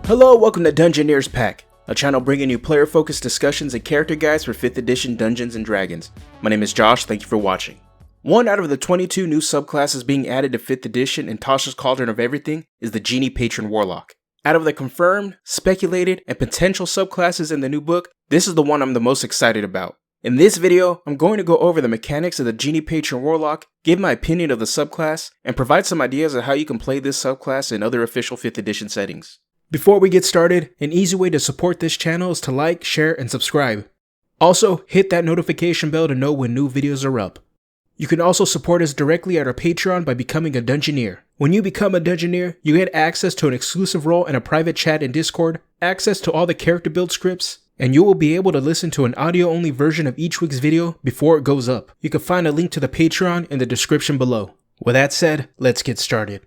Hello, welcome to Dungeoneers Pack, a channel bringing you player-focused discussions and character guides for 5th edition Dungeons & Dragons. My name is Josh, thank you for watching. One out of the 22 new subclasses being added to 5th edition in Tasha's Cauldron of Everything is the Genie Patron Warlock. Out of the confirmed, speculated, and potential subclasses in the new book, this is the one I'm the most excited about. In this video, I'm going to go over the mechanics of the Genie Patron Warlock, give my opinion of the subclass, and provide some ideas of how you can play this subclass in other official 5th edition settings. Before we get started, an easy way to support this channel is to like, share, and subscribe. Also, hit that notification bell to know when new videos are up. You can also support us directly at our Patreon by becoming a Dungeoneer. When you become a Dungeoneer, you get access to an exclusive role and a private chat in Discord, access to all the character build scripts, and you will be able to listen to an audio-only version of each week's video before it goes up. You can find a link to the Patreon in the description below. With that said, let's get started.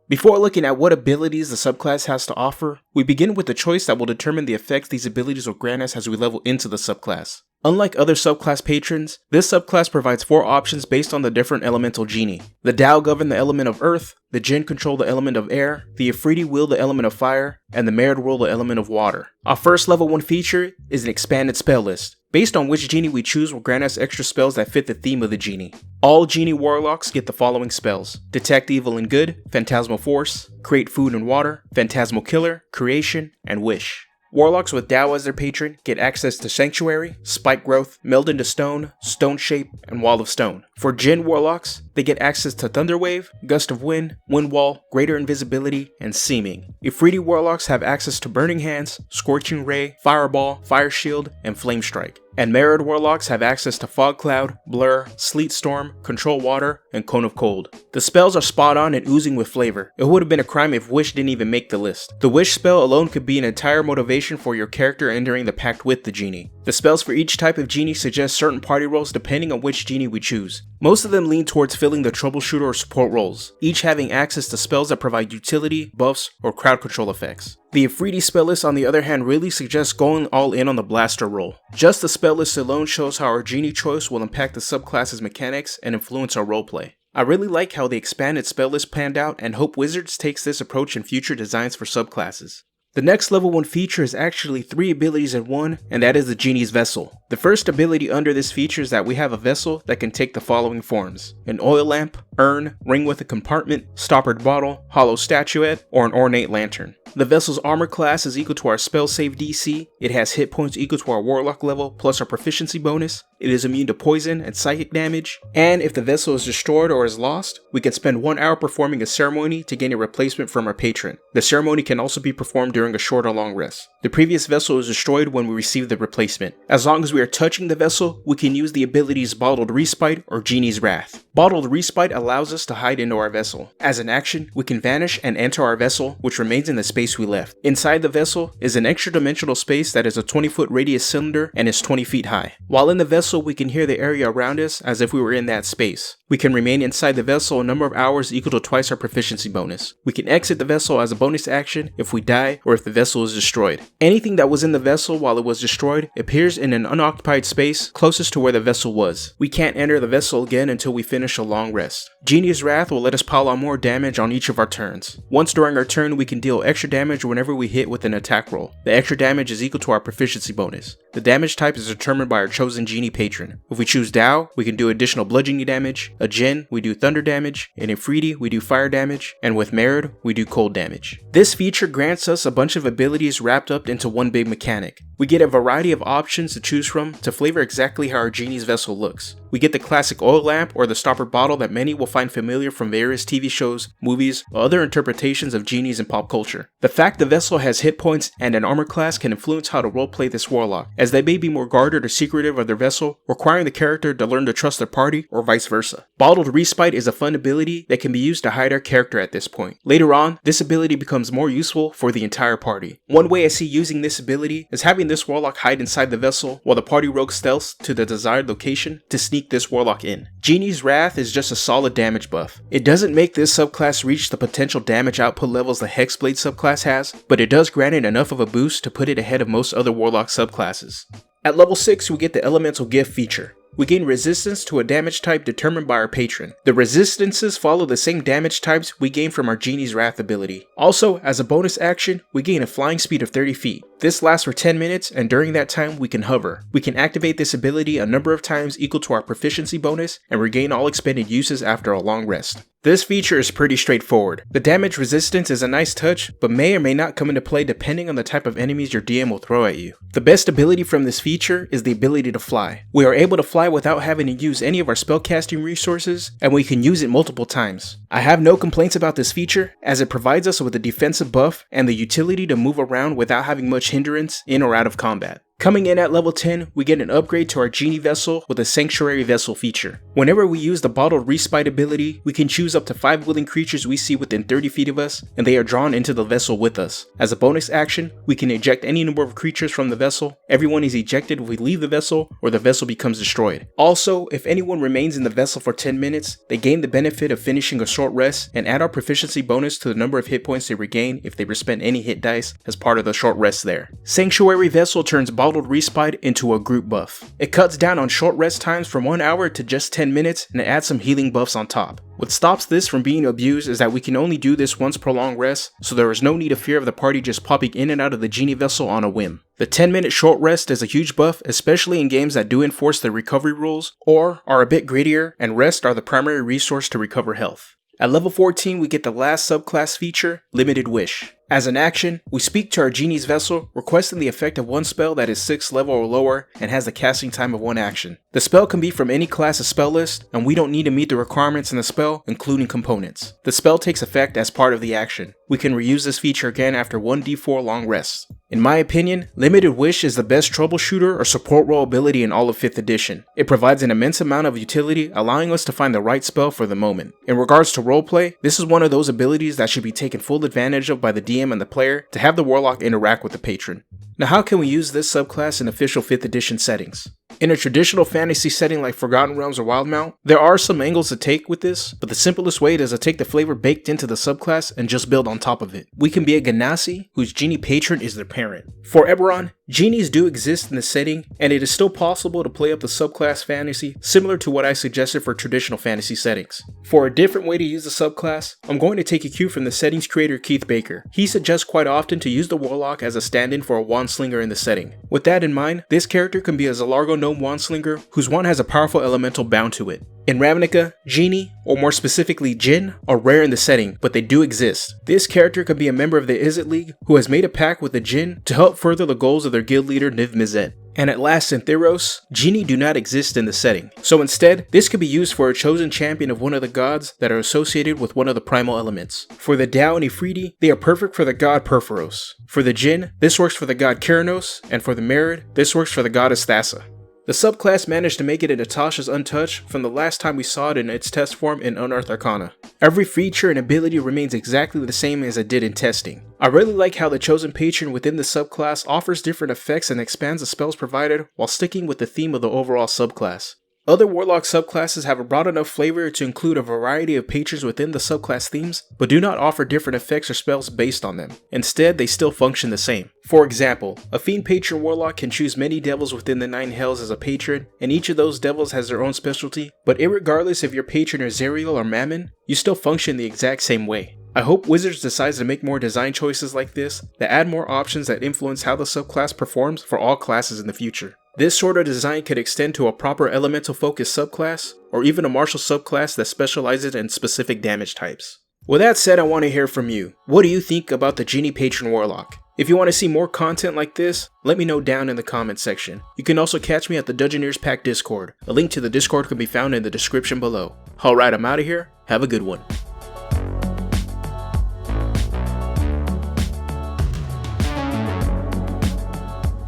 Before looking at what abilities the subclass has to offer, we begin with the choice that will determine the effects these abilities will grant us as we level into the subclass. Unlike other subclass patrons, this subclass provides 4 options based on the different elemental genie. The Tao govern the element of earth, the Jinn control the element of air, the Ifriti wield the element of fire, and the Merid rule the element of water. Our first level 1 feature is an expanded spell list. Based on which genie we choose will grant us extra spells that fit the theme of the genie. All genie warlocks get the following spells: Detect Evil and Good, Phantasmal Force, Create Food and Water, Phantasmal Killer, Creation, and Wish. Warlocks with Tao as their patron get access to Sanctuary, Spike Growth, Meld into Stone, Stone Shape, and Wall of Stone. For Jinn Warlocks, they get access to Thunderwave, Gust of Wind, Wind Wall, Greater Invisibility, and Seeming. Ifriti Warlocks have access to Burning Hands, Scorching Ray, Fireball, Fire Shield, and Flame Strike. And Merid Warlocks have access to Fog Cloud, Blur, Sleet Storm, Control Water, and Cone of Cold. The spells are spot on and oozing with flavor. It would have been a crime if Wish didn't even make the list. The Wish spell alone could be an entire motivation for your character entering the pact with the genie. The spells for each type of genie suggest certain party roles depending on which genie we choose. Most of them lean towards filling the troubleshooter or support roles, each having access to spells that provide utility, buffs, or crowd control effects. The Ifriti spell list on the other hand really suggests going all in on the blaster role. Just the spell list alone shows how our genie choice will impact the subclass's mechanics and influence our roleplay. I really like how the expanded spell list panned out and hope Wizards takes this approach in future designs for subclasses. The next level 1 feature is actually 3 abilities in one, and that is the Genie's Vessel. The first ability under this feature is that we have a vessel that can take the following forms: an oil lamp, urn, ring with a compartment, stoppered bottle, hollow statuette, or an ornate lantern. The vessel's armor class is equal to our spell save DC, it has hit points equal to our warlock level plus our proficiency bonus, it is immune to poison and psychic damage, and if the vessel is destroyed or is lost, we can spend 1 hour performing a ceremony to gain a replacement from our patron. The ceremony can also be performed during a short or long rest. The previous vessel is destroyed when we receive the replacement. As long as we are touching the vessel, we can use the abilities Bottled Respite or Genie's Wrath. Bottled Respite allows us to hide into our vessel. As an action, we can vanish and enter our vessel, which remains in the space we left. Inside the vessel is an extra dimensional space that is a 20-foot radius cylinder and is 20 feet high. While in the vessel, we can hear the area around us as if we were in that space. We can remain inside the vessel a number of hours equal to twice our proficiency bonus. We can exit the vessel as a bonus action if we die or if the vessel is destroyed. Anything that was in the vessel while it was destroyed appears in an unoccupied space closest to where the vessel was. We can't enter the vessel again until we finish a long rest. Genie's Wrath will let us pile on more damage on each of our turns. Once during our turn, we can deal extra damage whenever we hit with an attack roll. The extra damage is equal to our proficiency bonus. The damage type is determined by our chosen genie patron. If we choose Tao, we can do additional bludgeoning damage. A Jinn, we do thunder damage. In Ifriti, we do fire damage. And with Merid, we do cold damage. This feature grants us a bunch of abilities wrapped up into one big mechanic. We get a variety of options to choose from to flavor exactly how our genie's vessel looks. We get the classic oil lamp or the stopper bottle that many will find familiar from various TV shows, movies, or other interpretations of genies in pop culture. The fact the vessel has hit points and an armor class can influence how to roleplay this warlock, as they may be more guarded or secretive of their vessel, requiring the character to learn to trust their party or vice versa. Bottled Respite is a fun ability that can be used to hide our character at this point. Later on, this ability becomes more useful for the entire party. One way I see using this ability is having this warlock hide inside the vessel while the party rogue stealths to the desired location to sneak this warlock in. Genie's Wrath is just a solid damage buff. It doesn't make this subclass reach the potential damage output levels the Hexblade subclass has, but it does grant it enough of a boost to put it ahead of most other warlock subclasses. At level 6, we get the Elemental Gift feature. we gain resistance to a damage type determined by our patron. The resistances follow the same damage types we gain from our Genie's Wrath ability. Also, as a bonus action, we gain a flying speed of 30 feet. This lasts for 10 minutes, and during that time we can hover. We can activate this ability a number of times equal to our proficiency bonus, and regain all expended uses after a long rest. This feature is pretty straightforward. The damage resistance is a nice touch, but may or may not come into play depending on the type of enemies your DM will throw at you. The best ability from this feature is the ability to fly. We are able to fly without having to use any of our spellcasting resources, and we can use it multiple times. I have no complaints about this feature, as it provides us with a defensive buff and the utility to move around without having much hindrance in or out of combat. Coming in at level 10, we get an upgrade to our Genie Vessel with a Sanctuary Vessel feature. Whenever we use the bottled Respite ability, we can choose up to 5 willing creatures we see within 30 feet of us, and they are drawn into the vessel with us. As a bonus action, we can eject any number of creatures from the vessel. Everyone is ejected if we leave the vessel, or the vessel becomes destroyed. Also, if anyone remains in the vessel for 10 minutes, they gain the benefit of finishing a short rest, and add our proficiency bonus to the number of hit points they regain if they spend any hit dice as part of the short rest there. Sanctuary Vessel turns bottled Respite into a group buff. It cuts down on short rest times from 1 hour to just 10 minutes, and it adds some healing buffs on top. What stops this from being abused is that we can only do this once per long rest, so there is no need of fear of the party just popping in and out of the Genie Vessel on a whim. The 10-minute short rest is a huge buff, especially in games that do enforce the recovery rules, or are a bit grittier, and rest are the primary resource to recover health. At level 14, we get the last subclass feature, Limited Wish. As an action, we speak to our Genie's Vessel, requesting the effect of one spell that is 6th level or lower and has a casting time of 1 action. The spell can be from any class of spell list, and we don't need to meet the requirements in the spell, including components. The spell takes effect as part of the action. We can reuse this feature again after 1d4 long rests. In my opinion, Limited Wish is the best troubleshooter or support role ability in all of 5th edition. It provides an immense amount of utility, allowing us to find the right spell for the moment. In regards to roleplay, this is one of those abilities that should be taken full advantage of by the DM and the player to have the Warlock interact with the patron. Now, how can we use this subclass in official 5th edition settings? In a traditional fantasy setting like Forgotten Realms or Wildmount, there are some angles to take with this, but the simplest way is to take the flavor baked into the subclass and just build on top of it. We can be a Genasi, whose Genie Patron is their parent. For Eberron, Genies do exist in the setting, and it is still possible to play up the subclass fantasy similar to what I suggested for traditional fantasy settings. For a different way to use the subclass, I'm going to take a cue from the settings creator Keith Baker. He suggests quite often to use the Warlock as a stand-in for a Wandslinger in the setting. With that in mind, this character can be a Zalargo Gnome Wandslinger whose wand has a powerful elemental bound to it. In Ravnica, Genie, or more specifically Jinn, are rare in the setting, but they do exist. This character could be a member of the Izzet League who has made a pact with the Jinn to help further the goals of their guild leader Niv Mizzet. And at last in Theros, Genie do not exist in the setting. So instead, this could be used for a chosen champion of one of the gods that are associated with one of the primal elements. For the Dao and Ifriti, they are perfect for the god Perforos. For the Jinn, this works for the god Keranos, and for the Merid, this works for the goddess Thassa. The subclass managed to make it into Tasha's Untouched from the last time we saw it in its test form in Unearthed Arcana. Every feature and ability remains exactly the same as it did in testing. I really like how the chosen patron within the subclass offers different effects and expands the spells provided while sticking with the theme of the overall subclass. Other Warlock subclasses have a broad enough flavor to include a variety of patrons within the subclass themes, but do not offer different effects or spells based on them. Instead, they still function the same. For example, a Fiend Patron Warlock can choose many devils within the 9 hells as a patron, and each of those devils has their own specialty, but irregardless if your patron is Zerial or Mammon, you still function the exact same way. I hope Wizards decides to make more design choices like this that add more options that influence how the subclass performs for all classes in the future. This sort of design could extend to a proper elemental focused subclass, or even a martial subclass that specializes in specific damage types. With that said, I want to hear from you. What do you think about the Genie Patron Warlock? If you want to see more content like this, let me know down in the comments section. You can also catch me at the Dungeoneers Pack Discord. A link to the Discord can be found in the description below. Alright, I'm out of here. Have a good one.